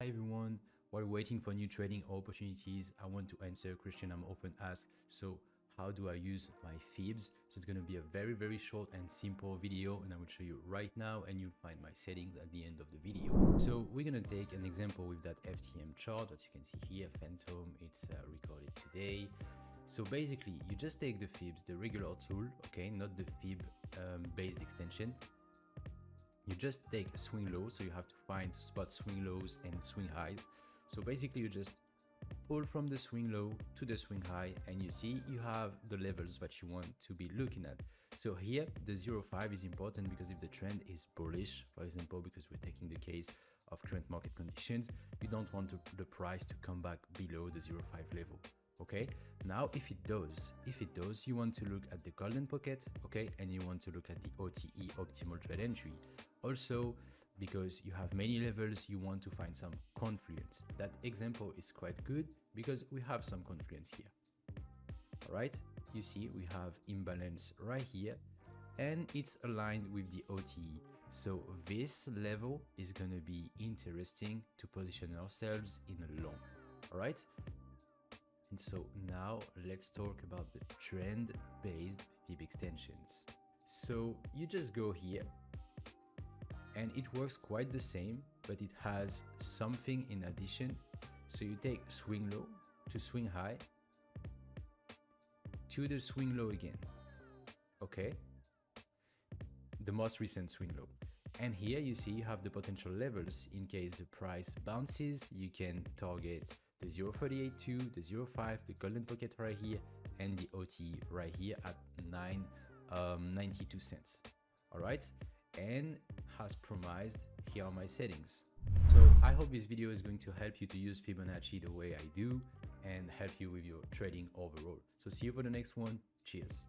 Hi everyone, while waiting for new trading opportunities, I want to answer a question I'm often asked. So how do I use my fibs? So it's going to be a very short and simple video, and I will show you right now, and you'll find my settings at the end of the video. So we're going to take an example with that FTM chart that you can see here, Phantom. It's recorded today. So basically you just take the fibs, the regular tool, okay, not the fib based extension. You just take a swing low, so you have to find to spot swing lows and swing highs. So basically you just pull from the swing low to the swing high, and you see you have the levels that you want to be looking at. So here the 0.5 is important because if the trend is bullish, for example, because we're taking the case of current market conditions, you don't want the price to come back below the 0.5 level. Okay, now if it does, you want to look at the golden pocket, okay, and you want to look at the OTE, optimal trade entry. Also, because you have many levels, you want to find some confluence. That example is quite good because we have some confluence here. All right, you see we have imbalance right here, and it's aligned with the OTE. So this level is going to be interesting to position ourselves in a long. All right. And so now let's talk about the trend-based fib extensions. So you just go here, and it works quite the same, but it has something in addition. So you take swing low to swing high to the swing low again, okay, the most recent swing low. And here you see you have the potential levels. In case the price bounces, you can target the 0.382, the 0.5, the golden pocket right here, and the OTE right here at 9.92 cents. All right, and as promised, here are my settings. So I hope this video is going to help you to use Fibonacci the way I do and help you with your trading overall. So see you for the next one. Cheers.